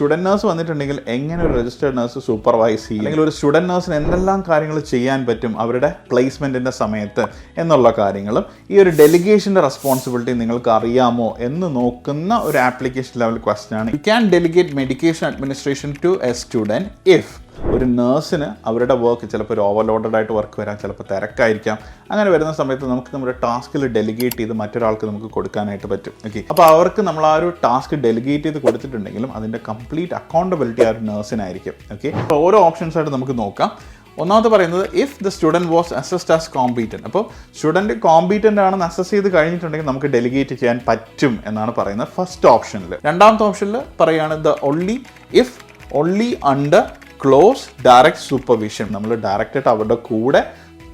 Student nurse വന്നിട്ടുണ്ടെങ്കിൽ എങ്ങനെ ഒരു രജിസ്റ്റേർഡ് നഴ്സ് സൂപ്പർവൈസ് ചെയ്യും, അല്ലെങ്കിൽ ഒരു സ്റ്റുഡൻറ് നഴ്സിന് എന്തെല്ലാം കാര്യങ്ങൾ ചെയ്യാൻ പറ്റും അവരുടെ പ്ലേസ്മെൻറ്റിൻ്റെ സമയത്ത് എന്നുള്ള കാര്യങ്ങളും ഈ ഒരു ഡെലിഗേഷൻ്റെ റെസ്പോൺസിബിലിറ്റി നിങ്ങൾക്ക് അറിയാമോ എന്ന് നോക്കുന്ന ഒരു ആപ്ലിക്കേഷൻ ലെവൽ ക്വസ്റ്റ്യൻ ആണ്. You can delegate medication administration to a student if ഒരു നേഴ്സിന് അവരുടെ വർക്ക് ചിലപ്പോൾ ഒരു ഓവർലോഡഡ് ആയിട്ട് വർക്ക് വരാം, ചിലപ്പോൾ തിരക്കായിരിക്കാം. അങ്ങനെ വരുന്ന സമയത്ത് നമുക്ക് നമ്മുടെ ടാസ്കിൽ ഡെലിഗേറ്റ് ചെയ്ത് മറ്റൊരാൾക്ക് നമുക്ക് കൊടുക്കാനായിട്ട് പറ്റും. ഓക്കെ, അപ്പോൾ അവർക്ക് നമ്മൾ ആ ഒരു ടാസ്ക് ഡെലിഗേറ്റ് ചെയ്ത് കൊടുത്തിട്ടുണ്ടെങ്കിലും അതിൻ്റെ കംപ്ലീറ്റ് അക്കൗണ്ടബിലിറ്റി ആ ഒരു നേഴ്സിനായിരിക്കും. ഓക്കെ, അപ്പോൾ ഓരോ ഓപ്ഷൻസ് ആയിട്ട് നമുക്ക് നോക്കാം. ഒന്നാമത്തെ പറയുന്നത് if the student was assessed as competent. അപ്പോൾ സ്റ്റുഡൻറ്റ് കോമ്പീറ്റൻ്റ് ആണെന്ന് അസസ് ചെയ്ത് കഴിഞ്ഞിട്ടുണ്ടെങ്കിൽ നമുക്ക് ഡെലിഗേറ്റ് ചെയ്യാൻ പറ്റും എന്നാണ് പറയുന്നത് ഫസ്റ്റ് ഓപ്ഷനിൽ. രണ്ടാമത്തെ ഓപ്ഷനിൽ പറയുകയാണ് the only under close direct supervision. നമ്മൾ ഡയറക്റ്റായിട്ട് അവരുടെ കൂടെ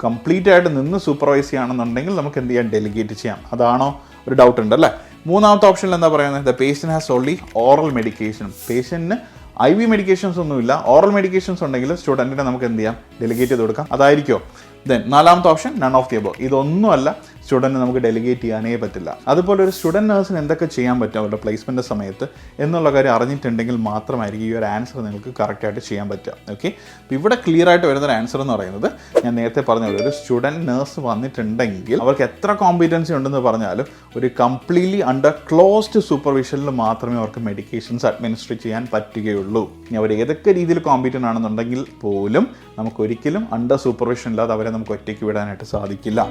കംപ്ലീറ്റ് ആയിട്ട് നിന്ന് സൂപ്പർവൈസ് ചെയ്യുകയാണെന്നുണ്ടെങ്കിൽ നമുക്ക് എന്ത് ചെയ്യാം, ഡെലിഗേറ്റ് ചെയ്യാം. അതാണോ ഒരു ഡൗട്ട് ഉണ്ട് അല്ലേ? മൂന്നാമത്തെ ഓപ്ഷനിൽ എന്താ പറയുന്നത്, the patient has only oral medication. പേഷ്യൻറ്റിന് IV മെഡിക്കേഷൻസ് ഒന്നുമില്ല, ഓറൽ മെഡിക്കേഷൻസ് ഉണ്ടെങ്കിൽ സ്റ്റുഡൻറ്റിനെ നമുക്ക് എന്ത് ചെയ്യാം, ഡെലിഗേറ്റ് ചെയ്ത് കൊടുക്കാം. അതായിരിക്കുമോ? ദെൻ നാലാമത്തെ option none of the above. ഇതൊന്നുമല്ല, സ്റ്റുഡൻറ്റ് നമുക്ക് ഡെലിഗേറ്റ് ചെയ്യാനേ പറ്റില്ല. അതുപോലെ ഒരു സ്റ്റുഡൻറ്റ് നഴ്സിന് എന്തൊക്കെ ചെയ്യാൻ പറ്റും അവരുടെ പ്ലേസ്മെൻറ്റ് സമയത്ത് എന്നുള്ള കാര്യം അറിഞ്ഞിട്ടുണ്ടെങ്കിൽ മാത്രമായിരിക്കും ഈ ഒരു ആൻസർ നിങ്ങൾക്ക് കറക്റ്റായിട്ട് ചെയ്യാൻ പറ്റുക. ഓക്കെ, അപ്പോൾ ഇവിടെ ക്ലിയർ ആയിട്ട് വരുന്നൊരു ആൻസർ എന്ന് പറയുന്നത് ഞാൻ നേരത്തെ പറഞ്ഞ പോലെ ഒരു സ്റ്റുഡൻറ്റ് നഴ്സ് വന്നിട്ടുണ്ടെങ്കിൽ അവർക്ക് എത്ര കോമ്പീറ്റൻസി ഉണ്ടെന്ന് പറഞ്ഞാലും ഒരു കംപ്ലീറ്റ്ലി അണ്ടർ ക്ലോസ്ഡ് സൂപ്പർവിഷനിൽ മാത്രമേ അവർക്ക് മെഡിക്കേഷൻസ് അഡ്മിനിസ്ട്രേറ്റ് ചെയ്യാൻ പറ്റുകയുള്ളൂ. ഇനി അവർ ഏതൊക്കെ രീതിയിൽ കോമ്പീറ്റൻ്റ് ആണെന്നുണ്ടെങ്കിൽ പോലും നമുക്കൊരിക്കലും അണ്ടർ സൂപ്പർവിഷൻ ഇല്ലാതെ അവരെ നമുക്ക് ഒറ്റയ്ക്ക് വിടാനായിട്ട് സാധിക്കില്ല.